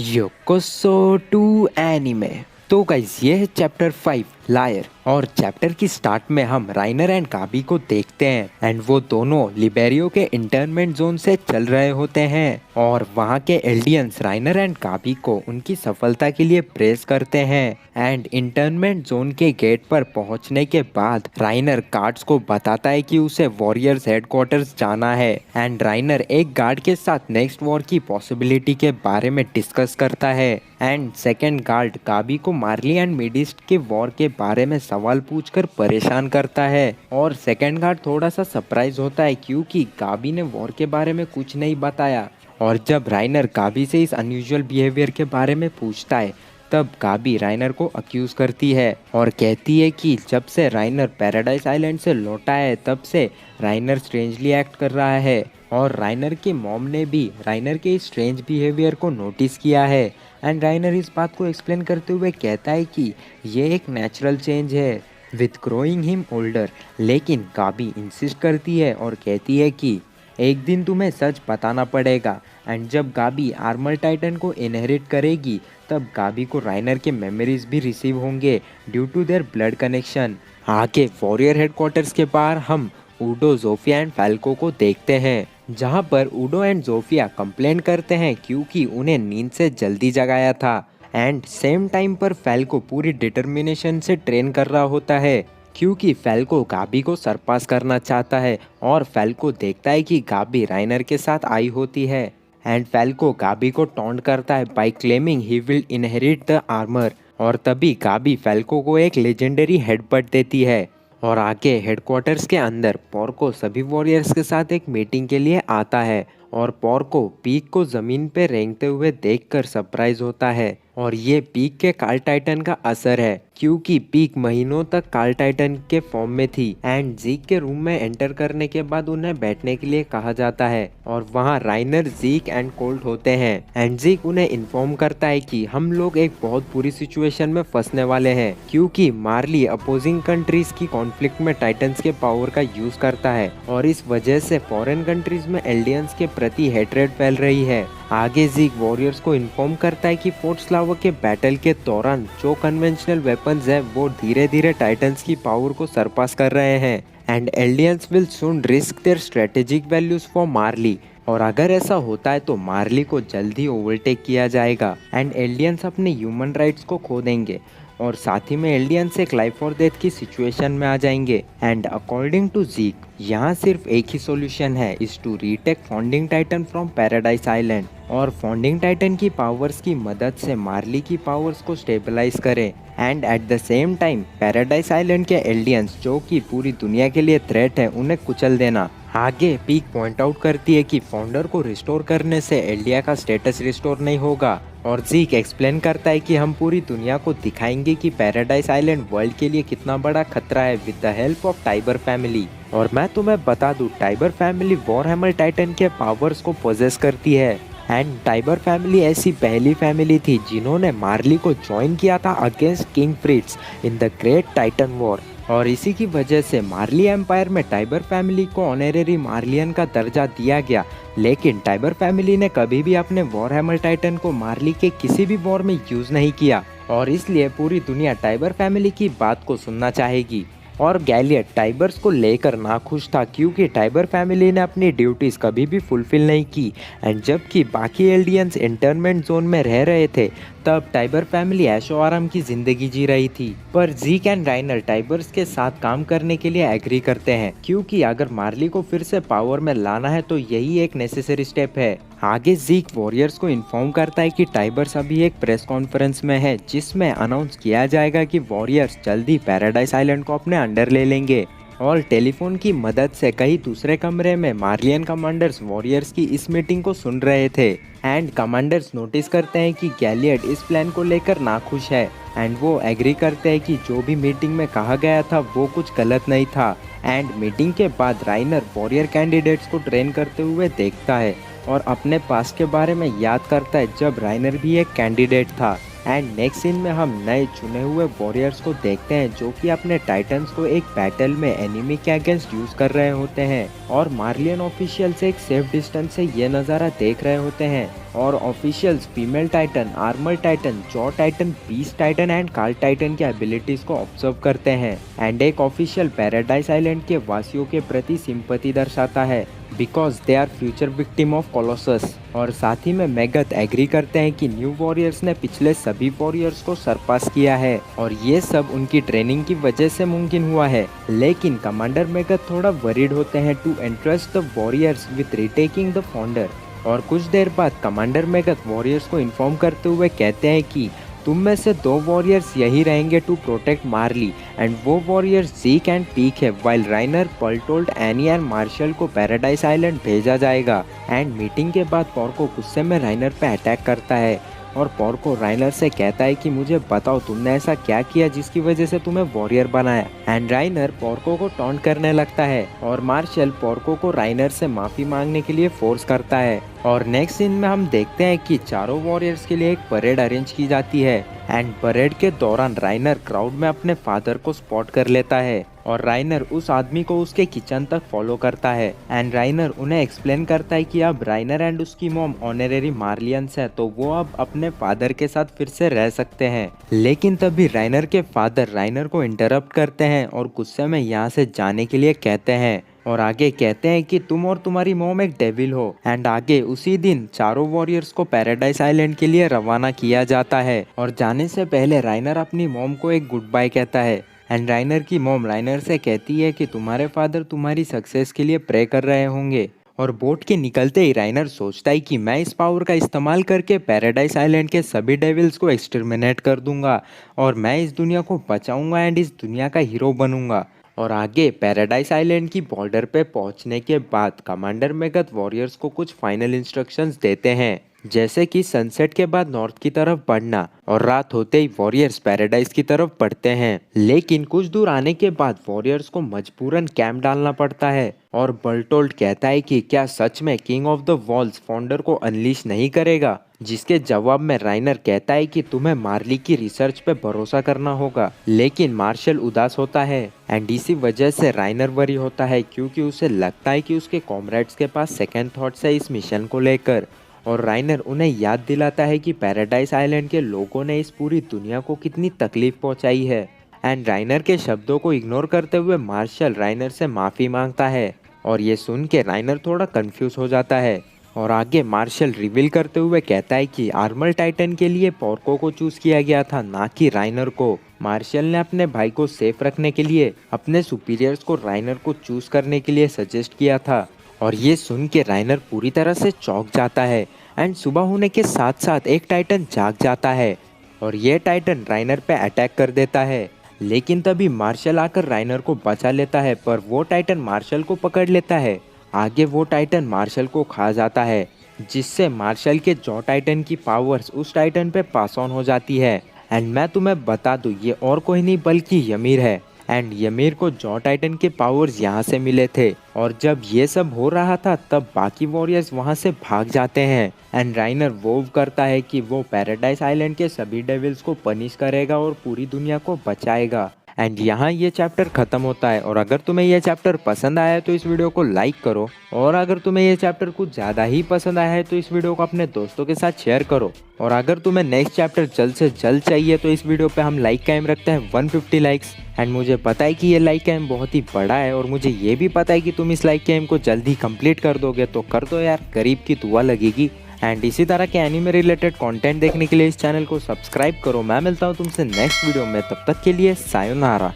योकोसो to anime. तो guys ये है चैप्टर 5 लायर। और चैप्टर की स्टार्ट में हम राइनर एंड काबी को देखते हैं एंड वो दोनों लिबेरियो के इंटर्नमेंट जोन से चल रहे होते हैं और वहाँ के एल्डियंस राइनर एंड काबी को उनकी सफलता के लिए प्रेज करते हैं। एंड इंटर्नमेंट जोन के गेट पर पहुंचने के बाद राइनर गार्ड्स को बताता है कि उसे वॉरियर्स हेडक्वार्टर्स जाना है एंड राइनर एक गार्ड के साथ नेक्स्ट वॉर की पॉसिबिलिटी के बारे में डिस्कस करता है एंड सेकेंड गार्ड काबी को मार्ली एंड मिडिस्ट के वॉर के बारे में सवाल पूछकर परेशान करता है और सेकेंड गार्ड थोड़ा सा सरप्राइज होता है क्योंकि काबी ने वॉर के बारे में कुछ नहीं बताया। और जब राइनर काबी से इस अनयूजुअल बिहेवियर के बारे में पूछता है तब काबी राइनर को अक्यूज करती है और कहती है कि जब से राइनर पैराडाइज आइलैंड से लौटा है तब से राइनर स्ट्रेंजली एक्ट कर रहा है और राइनर के मॉम ने भी राइनर के इस स्ट्रेंज बिहेवियर को नोटिस किया है। एंड राइनर इस बात को एक्सप्लेन करते हुए कहता है कि ये एक नेचुरल चेंज है विथ ग्रोइंग हिम ओल्डर। लेकिन काबी इंसिस्ट करती है और कहती है कि एक दिन तुम्हें सच बताना पड़ेगा। एंड जब गाबी आर्मर टाइटन को इनहेरिट करेगी तब गाबी को राइनर के मेमोरीज भी रिसीव होंगे due to their blood connection. आगे वॉरियर हेडक्वार्टर्स के बाहर हम ऊडो, जोफिया एंड फैल्को को देखते हैं जहां पर ऊडो एंड जोफिया कंप्लेन करते हैं क्योंकि उन्हें नींद से जल्दी जगाया था। एंड सेम टाइम पर फैल्को पूरी डिटर्मिनेशन से ट्रेन कर रहा होता है क्योंकि फैल्को गाबी को सरपास करना चाहता है और फैल्को देखता है कि गाबी राइनर के साथ आई होती है एंड फैल्को गाबी को टॉन्ट करता है by claiming he will inherit the armour. और तभी गाबी फैल्को को एक लेजेंडरी हेडबट देती है और आगे हेडक्वार्टर्स के अंदर पोर्को सभी वॉरियर्स के साथ एक मीटिंग के लिए आता है और पोर्को पीक को जमीन पे रेंगते हुए देखकर सरप्राइज होता है और ये पीक के काल टाइटन का असर है क्योंकि पीक महीनों तक काल टाइटन के फॉर्म में थी। एंड जीक के रूम में एंटर करने के बाद उन्हें बैठने के लिए कहा जाता है और वहाँ राइनर, जीक एंड कोल्ट होते हैं एंड जीक उन्हें इन्फॉर्म करता है कि हम लोग एक बहुत बुरी सिचुएशन में फंसने वाले हैं क्योंकि मार्ली अपोजिंग कंट्रीज की कॉन्फ्लिक्ट में टाइटन्स के पावर का यूज करता है और इस वजह से फॉरेन कंट्रीज में एल्डियंस के प्रति हेट्रेड फैल रही है। आगे जीक वॉरियर्स को इन्फॉर्म करता है कि फोर्ट स्लावर के बैटल के दौरान जो कन्वेंशनल वेपन्स है वो धीरे धीरे टाइटन्स की पावर को सरपास कर रहे हैं and Eldians will soon risk their strategic values for Marley. और अगर ऐसा होता है तो मार्ली को जल्दी ओवरटेक किया जाएगा एंड एल्डियंस अपने ह्यूमन राइट्स को खो देंगे और साथ ही में एल्डियंस एक लाइफ और डेथ की सिचुएशन में आ जाएंगे। एंड अकॉर्डिंग टू जीक यहाँ सिर्फ एक ही सॉल्यूशन है, is to retake founding titan from paradise island और फाउंडिंग टाइटन की पावर्स की मदद से मार्ली की पावर्स को स्टेबलाइज करें and at the same time paradise island के एल्डियंस जो कि पूरी दुनिया के लिए थ्रेट है उन्हें कुचल देना। आगे पीक पॉइंट आउट करती है कि फाउंडर को रिस्टोर करने से एल्डिया का स्टेटस रिस्टोर नहीं होगा और जीक एक्सप्लेन करता है कि हम पूरी दुनिया को दिखाएंगे कि पैराडाइज आइलैंड वर्ल्ड के लिए कितना बड़ा खतरा है with the help of Tyber family. और मैं तुम्हें बता दूं टाइबर फैमिली वॉरहैमर टाइटन के पावर्स को पोजेस करती है एंड टाइबर फैमिली ऐसी पहली फैमिली थी जिन्होंने मार्ली को ज्वाइन किया था against king Fritz in the great Titan war और इसी की वजह से मार्ली एम्पायर में टाइबर फैमिली को ऑनरेरी मार्लियन का दर्जा दिया गया। लेकिन टाइबर फैमिली ने कभी भी अपने वॉरहैमर टाइटन को मार्ली के किसी भी वॉर में यूज नहीं किया और इसलिए पूरी दुनिया टाइबर फैमिली की बात को सुनना चाहेगी। और गैलियट टाइबर्स को लेकर नाखुश था क्योंकि टाइबर फैमिली ने अपनी ड्यूटीज कभी भी फुलफिल नहीं की एंड जबकि बाकी एल्डियंस इंटरमेंट जोन में रह रहे थे तब टाइबर फैमिली ऐशो आराम की जिंदगी जी रही थी। पर जीक एंड राइनर टाइबर्स के साथ काम करने के लिए एग्री करते हैं क्योंकि अगर मार्ली को फिर से पावर में लाना है तो यही एक नेसेसरी स्टेप है। आगे जीक वॉरियर्स को इन्फॉर्म करता है कि टाइबर्स अभी एक प्रेस कॉन्फ्रेंस में है जिसमें अनाउंस किया जाएगा कि वॉरियर्स जल्दी पैराडाइज आइलैंड को अपने अंडर ले लेंगे और टेलीफोन की मदद से कहीं दूसरे कमरे में मार्लियन कमांडर्स वॉरियर्स की इस मीटिंग को सुन रहे थे एंड कमांडर्स नोटिस करते हैं कि गैलियट इस प्लान को लेकर नाखुश है एंड वो एग्री करते हैं कि जो भी मीटिंग में कहा गया था वो कुछ गलत नहीं था। एंड मीटिंग के बाद राइनर वॉरियर कैंडिडेट्स को ट्रेन करते हुए देखता है और अपने पास के बारे में याद करता है जब राइनर भी एक कैंडिडेट था। एंड नेक्स्ट सीन में हम नए चुने हुए वॉरियर्स को देखते हैं जो कि अपने टाइटन्स को एक बैटल में एनिमी के अगेंस्ट यूज कर रहे होते हैं और मार्लियन ऑफिशियल से एक सेफ डिस्टेंस से ये नज़ारा देख रहे होते हैं और officials female titan, armour titan, jaw titan, beast titan and cart titan की एबिलिटीज को ऑब्जर्व करते हैं एंड एक ऑफिशियल पैराडाइज आइलैंड के वासियों के प्रति सिंपैथी दर्शाता है because they are future victim of Colossus. और साथ ही में मेगथ एग्री करते हैं कि न्यू वॉरियर्स ने पिछले सभी वॉरियर्स को सरपास किया है और ये सब उनकी ट्रेनिंग की वजह से मुमकिन हुआ है। लेकिन कमांडर मेगथ थोड़ा वरीड होते हैं to entrust the warriors with retaking the founder. और कुछ देर बाद कमांडर मेगथ वॉरियर्स को इन्फॉर्म करते हुए कहते हैं कि तुम में से 2 वॉरियर्स यही रहेंगे टू प्रोटेक्ट मार्ली एंड वो वॉरियर्स ज़ीक एंड पीक है while Reiner, Bertholdt, Annie and Marcel को पैराडाइज आइलैंड भेजा जाएगा। एंड मीटिंग के बाद पोर्को गुस्से में राइनर पे अटैक करता है और पोर्को राइनर से कहता है कि मुझे बताओ तुमने ऐसा क्या किया जिसकी वजह से तुम्हें वॉरियर बनाया। एंड राइनर पोर्को को टॉन्ट करने लगता है और मार्शल पोर्को को राइनर से माफी मांगने के लिए फोर्स करता है। और नेक्स्ट सीन में हम देखते हैं कि चारों वॉरियर्स के लिए एक परेड अरेंज की जाती है एंड परेड के दौरान राइनर क्राउड में अपने फादर को स्पॉट कर लेता है और राइनर उस आदमी को उसके किचन तक फॉलो करता है एंड राइनर उन्हें एक्सप्लेन करता है कि अब राइनर एंड उसकी मॉम ऑनरेरी मार्लियंस है तो वो अब अपने फादर के साथ फिर से रह सकते हैं। लेकिन तभी राइनर के फादर राइनर को इंटरप्ट करते हैं और गुस्से में यहाँ से जाने के लिए कहते हैं और आगे कहते हैं कि तुम और तुम्हारी मॉम एक डेविल हो। एंड आगे उसी दिन चारों वॉरियर्स को पैराडाइज आइलैंड के लिए रवाना किया जाता है और जाने से पहले राइनर अपनी मॉम को एक गुड बाय कहता है एंड राइनर की मॉम राइनर से कहती है कि तुम्हारे फादर तुम्हारी सक्सेस के लिए प्रे कर रहे होंगे। और बोट के निकलते ही राइनर सोचता है कि मैं इस पावर का इस्तेमाल करके पैराडाइज आइलैंड के सभी डेविल्स को एक्सटर्मिनेट कर दूंगा और मैं इस दुनिया को बचाऊंगा एंड इस दुनिया का हीरो बनूंगा। और आगे पैराडाइज आइलैंड की बॉर्डर पे पहुंचने के बाद कमांडर मेगथ वॉरियर्स को कुछ फाइनल इंस्ट्रक्शंस देते हैं जैसे कि सनसेट के बाद नॉर्थ की तरफ बढ़ना और रात होते ही वॉरियर्स पैराडाइज की तरफ बढ़ते हैं। लेकिन कुछ दूर आने के बाद वॉरियर्स को मजबूरन कैंप डालना पड़ता है और बर्टोल्ड कहता है कि क्या सच में king of the walls founder को अनलीश नहीं करेगा, जिसके जवाब में राइनर कहता है कि तुम्हें मार्ली की रिसर्च पे भरोसा करना होगा। लेकिन मार्शल उदास होता है एंड इसी वजह से राइनर वरी होता है क्योंकि उसे लगता है कि उसके कॉमरेड्स के पास सेकेंड थॉट्स है इस मिशन को लेकर। और राइनर उन्हें याद दिलाता है कि पैराडाइज आइलैंड के लोगों ने इस पूरी दुनिया को कितनी तकलीफ पहुंचाई है। एंड राइनर के शब्दों को इग्नोर करते हुए मार्शल राइनर से माफ़ी मांगता है और ये सुन के राइनर थोड़ा कंफ्यूज हो जाता है। और आगे मार्शल रिवील करते हुए कहता है कि आर्मर टाइटन के लिए पोर्को को चूज किया गया था, ना कि राइनर को। मार्शल ने अपने भाई को सेफ रखने के लिए अपने सुपीरियर्स को राइनर को चूज करने के लिए सजेस्ट किया था। और ये सुन के राइनर पूरी तरह से चौंक जाता है एंड सुबह होने के साथ साथ एक टाइटन जाग जाता है और ये टाइटन राइनर पे अटैक कर देता है। लेकिन तभी मार्शल आकर राइनर को बचा लेता है पर वो टाइटन मार्शल को पकड़ लेता है। आगे वो टाइटन मार्शल को खा जाता है जिससे मार्शल के जॉ टाइटन की पावर्स उस टाइटन पे पास ऑन हो जाती है। एंड मैं तुम्हें बता दूं ये और कोई नहीं बल्कि ymir है एंड ymir को जॉ टाइटन के पावर्स यहाँ से मिले थे। और जब ये सब हो रहा था तब बाकी वॉरियर्स वहाँ से भाग जाते हैं एंड राइनर वोव करता है कि वो पैराडाइज आइलैंड के सभी डेविल्स को पनिश करेगा और पूरी दुनिया को बचाएगा। एंड यहाँ ये चैप्टर खत्म होता है। और अगर तुम्हें ये चैप्टर पसंद आया है तो इस वीडियो को लाइक करो और अगर तुम्हें ये चैप्टर कुछ ज़्यादा ही पसंद आया है तो इस वीडियो को अपने दोस्तों के साथ शेयर करो। और अगर तुम्हें नेक्स्ट चैप्टर जल्द से जल्द चाहिए तो इस वीडियो पे हम लाइक कायम रखते हैं 150 लाइक्स। एंड मुझे पता है कि ये लाइक कायम बहुत ही बड़ा है और मुझे ये भी पता है कि तुम इस लाइक कायम को जल्द ही कंप्लीट कर दोगे, तो कर दो यार, गरीब की दुआ लगेगी। एंड इसी तरह के एनीमे रिलेटेड कंटेंट देखने के लिए इस चैनल को सब्सक्राइब करो। मैं मिलता हूँ तुमसे नेक्स्ट वीडियो में, तब तक के लिए सायोनारा।